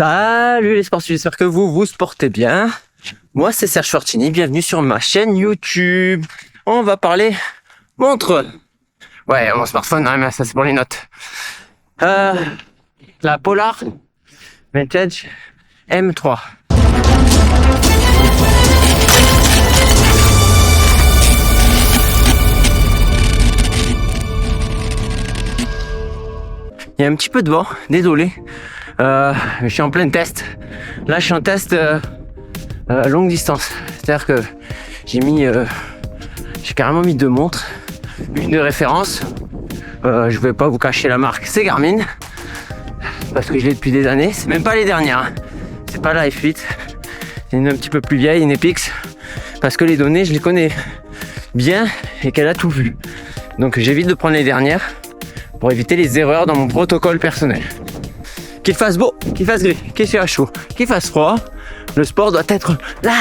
Salut les sportifs, j'espère que vous vous portez bien. Moi c'est Serge Fortini, bienvenue sur ma chaîne YouTube. On va parler montre. Ouais, mon smartphone, non, mais ça c'est pour les notes. La Polar Vintage M3. Il y a un petit peu de vent, désolé. Je suis en plein test. Là, je suis en test longue distance. C'est-à-dire que j'ai carrément mis deux montres, une de référence. Je vais pas vous cacher la marque, c'est Garmin, parce que je l'ai depuis des années. C'est même pas les dernières. Hein. C'est pas la F8. C'est une un petit peu plus vieille, une Epix, parce que les données, je les connais bien et qu'elle a tout vu. Donc, j'évite de prendre les dernières pour éviter les erreurs dans mon protocole personnel. Qu'il fasse beau, qu'il fasse gris, qu'il fasse chaud, qu'il fasse froid, le sport doit être là.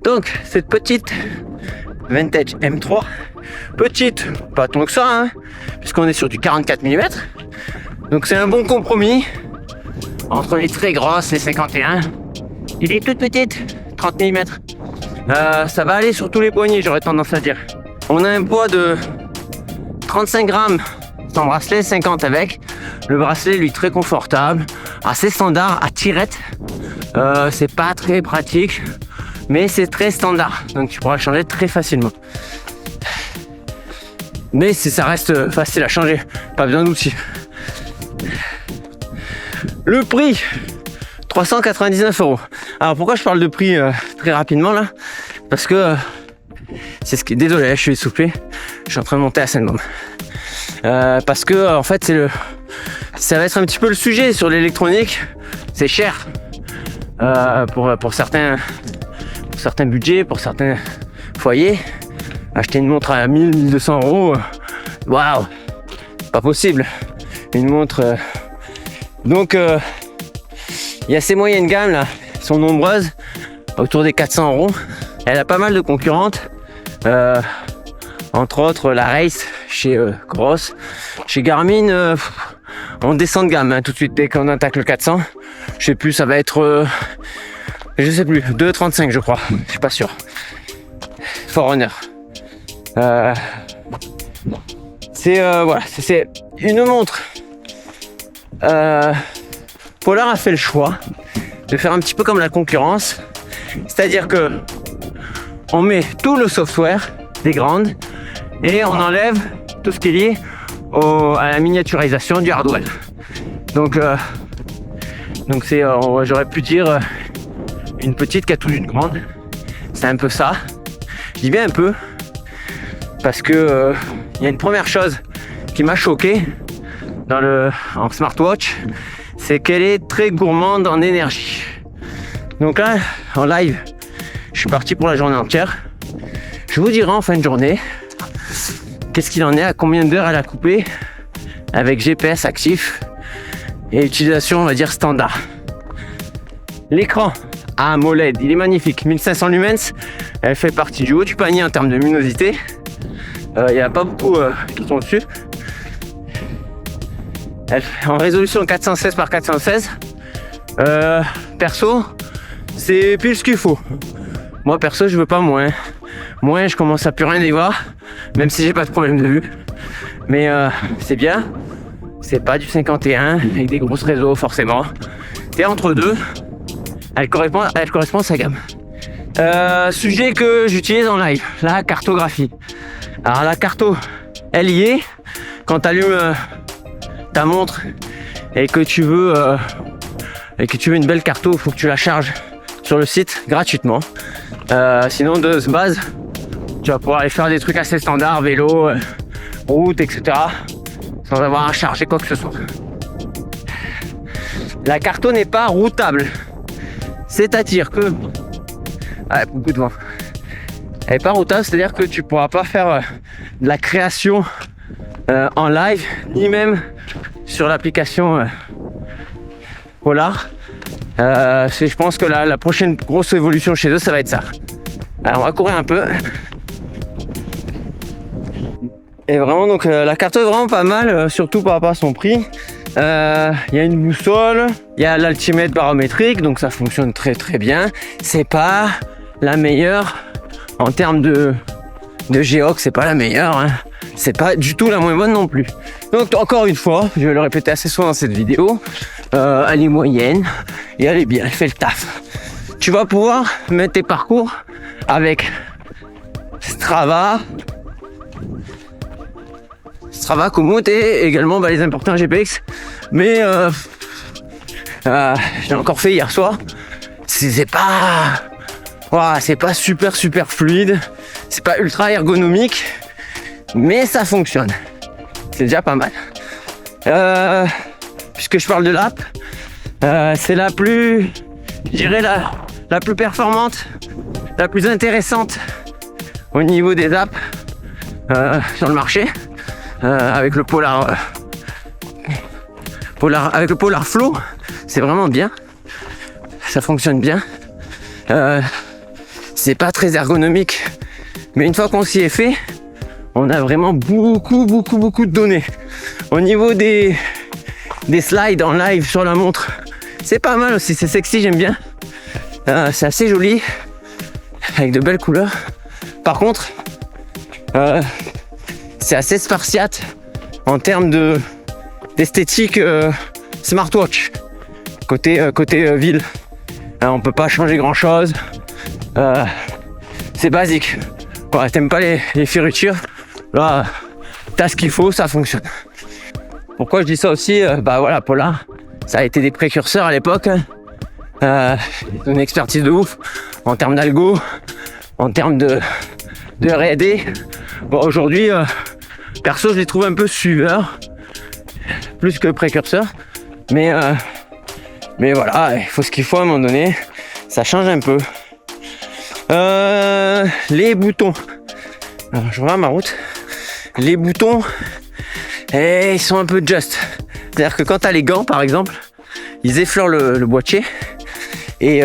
Donc, cette petite Vintage M3, petite, pas tant que ça, hein, puisqu'on est sur du 44 mm. Donc, c'est un bon compromis entre les très grosses, les 51, et les toutes petites, 30 mm. Ça va aller sur tous les poignets, j'aurais tendance à dire. On a un poids de 35 grammes sans bracelet, 50 avec. Le bracelet, lui, très confortable, assez standard, à tirette. C'est pas très pratique, mais c'est très standard. Donc tu pourras le changer très facilement. Mais ça reste facile à changer, pas besoin d'outils. Le prix, 399 €. Alors pourquoi je parle de prix très rapidement là? Parce que c'est ce qui. Désolé, je suis essoufflé. Je suis en train de monter à Saint-Baume. Parce que en fait ça va être un petit peu le sujet sur l'électronique. C'est cher pour certains budgets, pour certains foyers. Acheter une montre à 1000-1200 €, waouh, pas possible. Une montre donc il y a ces moyennes gammes là, elles sont nombreuses, autour des 400 €. Elle a pas mal de concurrentes, entre autres la Race chez Gross. Chez Garmin, on descend de gamme hein, tout de suite dès qu'on attaque le 400. Je sais plus, ça va être je sais plus, 2,35 je crois, je suis pas sûr. Forerunner. Voilà, c'est une montre. Polar a fait le choix de faire un petit peu comme la concurrence, c'est-à-dire que on met tout le software des grandes et on enlève tout ce qui est lié à la miniaturisation du hardware. Donc c'est, j'aurais pu dire une petite qui a tout d'une grande. C'est un peu ça. Je dis bien un peu parce que il y a une première chose qui m'a choqué en smartwatch, c'est qu'elle est très gourmande en énergie. Donc là, en live, je suis parti pour la journée entière. Je vous dirai en fin de journée qu'est-ce qu'il en est, à combien d'heures elle a coupé avec GPS actif et utilisation, on va dire, standard. L'écran AMOLED, il est magnifique, 1500 lumens. Elle fait partie du haut du panier en termes de luminosité. Il n'y a pas beaucoup qui sont dessus. En résolution 416 par 416. Perso, c'est pile ce qu'il faut. Moi perso, je veux pas moins. Moins, je commence à plus rien y voir, même si j'ai pas de problème de vue. Mais c'est bien. C'est pas du 51 avec des grosses réseaux forcément. T'es entre deux. Elle correspond à sa gamme. Sujet que j'utilise en live, la cartographie. Alors la carto, elle y est. Quand tu allumes ta montre et que tu veux une belle carto, il faut que tu la charges sur le site gratuitement. Sinon de base, tu vas pouvoir aller faire des trucs assez standards, vélo, route, etc. sans avoir à charger quoi que ce soit. La carto n'est pas routable. C'est-à-dire que... Ah, beaucoup de vent. Elle n'est pas routable, c'est-à-dire que tu ne pourras pas faire de la création en live, ni même sur l'application Polar. Je pense que la prochaine grosse évolution chez eux, ça va être ça. Alors on va courir un peu. Et vraiment, donc la carto est vraiment pas mal, surtout par rapport à son prix. Il y a une boussole, il y a l'altimètre barométrique, donc ça fonctionne très très bien. C'est pas la meilleure en termes de géox, c'est pas la meilleure, hein. C'est pas du tout la moins bonne non plus. Donc encore une fois, je vais le répéter assez souvent dans cette vidéo, elle est moyenne et elle est bien, elle fait le taf. Tu vas pouvoir mettre tes parcours avec Strava, Komoot et également les importants GPX. Mais j'ai encore fait hier soir. C'est pas, voilà, c'est pas super fluide, c'est pas ultra ergonomique, mais ça fonctionne. C'est déjà pas mal. Puisque je parle de l'app, c'est la plus, je dirais la plus performante, la plus intéressante au niveau des apps sur le marché, avec le Polar avec le Polar Flow, c'est vraiment bien, ça fonctionne bien. C'est pas très ergonomique, mais une fois qu'on s'y est fait, on a vraiment beaucoup de données. Au niveau des slides en live sur la montre, c'est pas mal aussi, c'est sexy, j'aime bien. C'est assez joli, avec de belles couleurs. Par contre, c'est assez spartiate en termes d'esthétique smartwatch. Côté ville, on peut pas changer grand chose. C'est basique. Ouais, t'aimes pas les fioritures, là t'as ce qu'il faut, ça fonctionne. Pourquoi je dis ça aussi, bah voilà, Polar, ça a été des précurseurs à l'époque. Une expertise de ouf en termes d'algo, en termes de R&D. Bon, aujourd'hui, perso, je les trouve un peu suiveurs, plus que précurseurs. Mais voilà, il faut ce qu'il faut à un moment donné. Ça change un peu. Les boutons. Alors, je regarde ma route. Les boutons, ils sont un peu just. C'est-à-dire que quand tu as les gants, par exemple, ils effleurent le boîtier. Et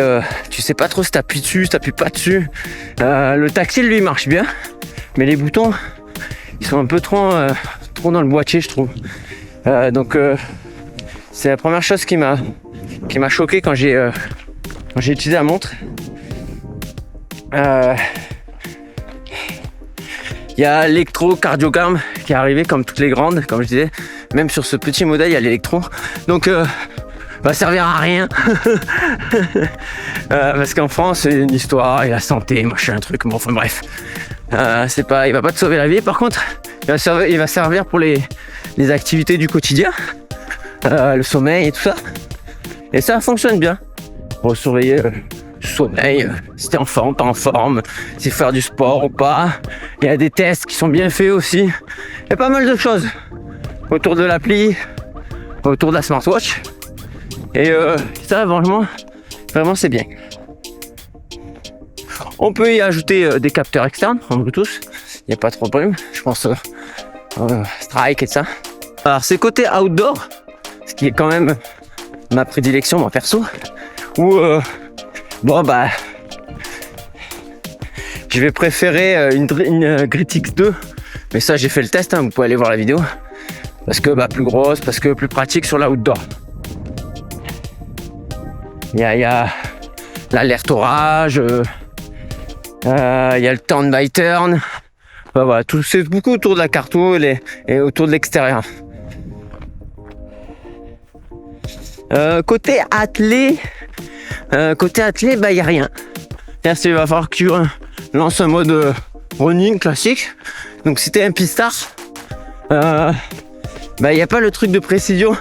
tu sais pas trop si t'appuies dessus, si t'appuies pas dessus. Le tactile, lui, marche bien. Mais les boutons, ils sont un peu trop dans le boîtier, je trouve. Donc, c'est la première chose qui m'a choqué quand j'ai utilisé la montre. Il y a l'électrocardiogramme qui est arrivé comme toutes les grandes, comme je disais. Même sur ce petit modèle, il y a l'électro. Donc, va servir à rien. Parce qu'en France, c'est une histoire et la santé, machin, un truc. Bon, enfin bref. Il va pas te sauver la vie. Par contre, il va servir pour les activités du quotidien. Le sommeil et tout ça. Et ça fonctionne bien. Pour surveiller le sommeil, si t'es en forme, pas en forme, si faire du sport ou pas. Il y a des tests qui sont bien faits aussi. Il y a pas mal de choses autour de l'appli, autour de la smartwatch. Et ça, vraiment c'est bien. On peut y ajouter des capteurs externes en Bluetooth. Il n'y a pas trop de problème. Je pense Strike et ça. Alors c'est côté outdoor, ce qui est quand même ma prédilection, moi perso. Où je vais préférer une Grit X2. Mais ça, j'ai fait le test. Vous pouvez aller voir la vidéo. Parce que plus grosse, parce que plus pratique sur l'outdoor. Il y a l'alerte orage, il y a le turn by turn. Voilà, c'est beaucoup autour de la carto et autour de l'extérieur. Côté attelé, il n'y a rien. Il va falloir que tu lances un mode running classique. Donc si tu es un pistard, il n'y a pas le truc de précision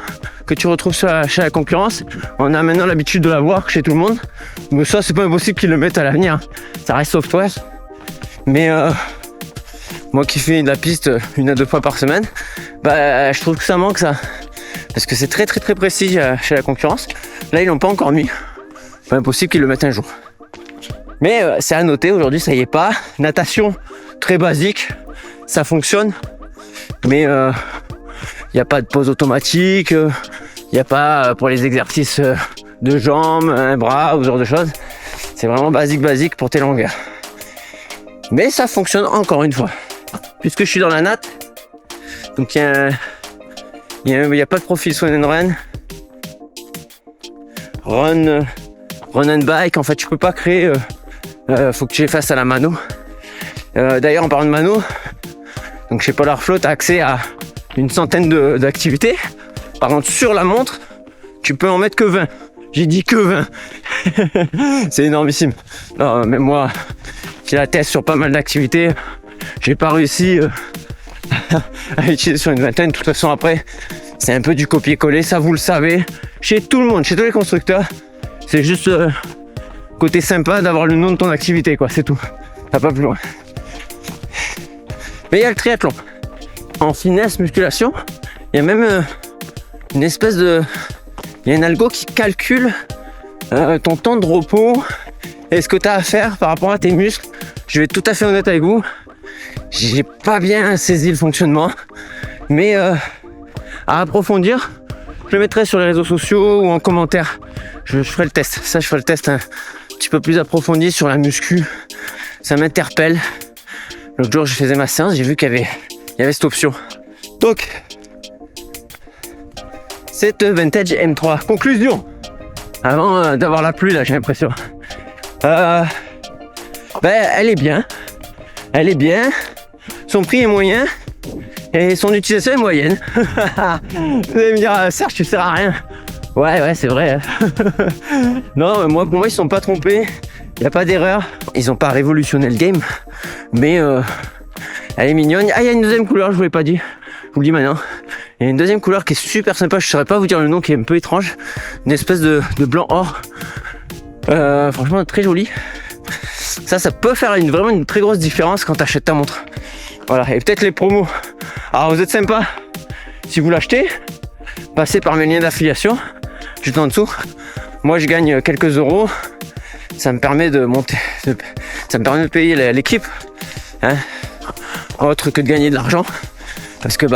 que tu retrouves chez la concurrence. On a maintenant l'habitude de la voir chez tout le monde. Mais ça, c'est pas impossible qu'ils le mettent à l'avenir. Ça reste software. Mais moi qui fais de la piste 1 à 2 fois par semaine, je trouve que ça manque ça. Parce que c'est très précis chez la concurrence. Là, ils l'ont pas encore mis. Pas impossible qu'ils le mettent un jour. Mais c'est à noter, aujourd'hui, ça y est pas. Natation, très basique. Ça fonctionne. Mais il n'y a pas de pause automatique, il n'y a pas pour les exercices de jambes, un bras ou ce genre de choses. C'est vraiment basique pour tes longueurs. Mais ça fonctionne encore une fois. Puisque je suis dans la natte, donc il Il n'y a pas de profil Swan and Run. Run and bike, en fait, tu peux pas créer. Faut que tu les fasses à la mano. D'ailleurs, en parlant de mano, donc chez Polar Flow, tu as accès à une centaine d'activités. Par contre, sur la montre, tu peux en mettre que 20. J'ai dit que 20. C'est énormissime. Non, même moi, j'ai la teste sur pas mal d'activités. J'ai pas réussi à utiliser sur une vingtaine. De toute façon, après, c'est un peu du copier-coller. Ça, vous le savez. Chez tout le monde, chez tous les constructeurs, c'est juste côté sympa d'avoir le nom de ton activité, quoi. C'est tout. Ça va pas plus loin. Mais il y a le triathlon. En finesse, musculation, il y a même une espèce de... Il y a une algo qui calcule ton temps de repos et ce que tu as à faire par rapport à tes muscles. Je vais être tout à fait honnête avec vous. J'ai pas bien saisi le fonctionnement. Mais à approfondir, je le mettrai sur les réseaux sociaux ou en commentaire. Je ferai le test. Ça, je ferai le test un petit peu plus approfondi sur la muscu. Ça m'interpelle. L'autre jour, je faisais ma séance, j'ai vu qu'il y avait cette option. Donc, cette Vintage M3. Conclusion. Avant d'avoir la pluie, là, j'ai l'impression. Elle est bien. Elle est bien. Son prix est moyen. Et son utilisation est moyenne. Vous allez me dire, Serge, tu sers à rien. Ouais, c'est vrai. Non, pour moi, ils se sont pas trompés. Il n'y a pas d'erreur. Ils n'ont pas révolutionné le game. Mais elle est mignonne. Ah, il y a une deuxième couleur, je vous l'ai pas dit. Je vous le dis maintenant. Il y a une deuxième couleur qui est super sympa. Je ne saurais pas vous dire le nom, qui est un peu étrange. Une espèce de blanc or. Franchement, très joli. Ça peut faire vraiment une très grosse différence quand tu achètes ta montre. Voilà. Et peut-être les promos. Alors, vous êtes sympa. Si vous l'achetez, passez par mes liens d'affiliation. Juste en dessous. Moi, je gagne quelques euros. Ça me permet de monter. Ça me permet de payer l'équipe. Hein, autre que de gagner de l'argent. Parce que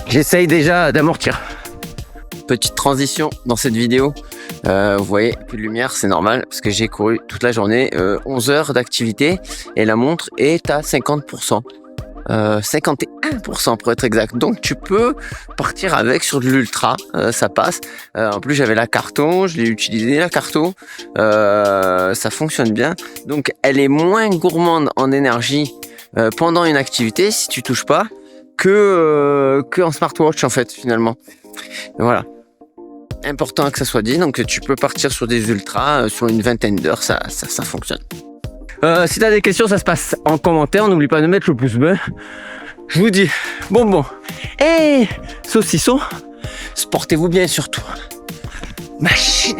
j'essaye déjà d'amortir. Petite transition dans cette vidéo. Vous voyez, plus de lumière, c'est normal. Parce que j'ai couru toute la journée. 11 heures d'activité. Et la montre est à 50%. 51% pour être exact. Donc tu peux partir avec sur de l'ultra, ça passe. En plus j'avais la Carto, je l'ai utilisé la Carto, ça fonctionne bien. Donc elle est moins gourmande en énergie pendant une activité si tu touches pas que en smartwatch en fait finalement. Voilà. Important que ça soit dit. Donc tu peux partir sur des ultras sur une vingtaine d'heures, ça fonctionne. Si t'as des questions, ça se passe en commentaire. N'oublie pas de mettre le pouce bleu. Je vous dis bonbon et saucisson. Sportez-vous bien surtout. Machine.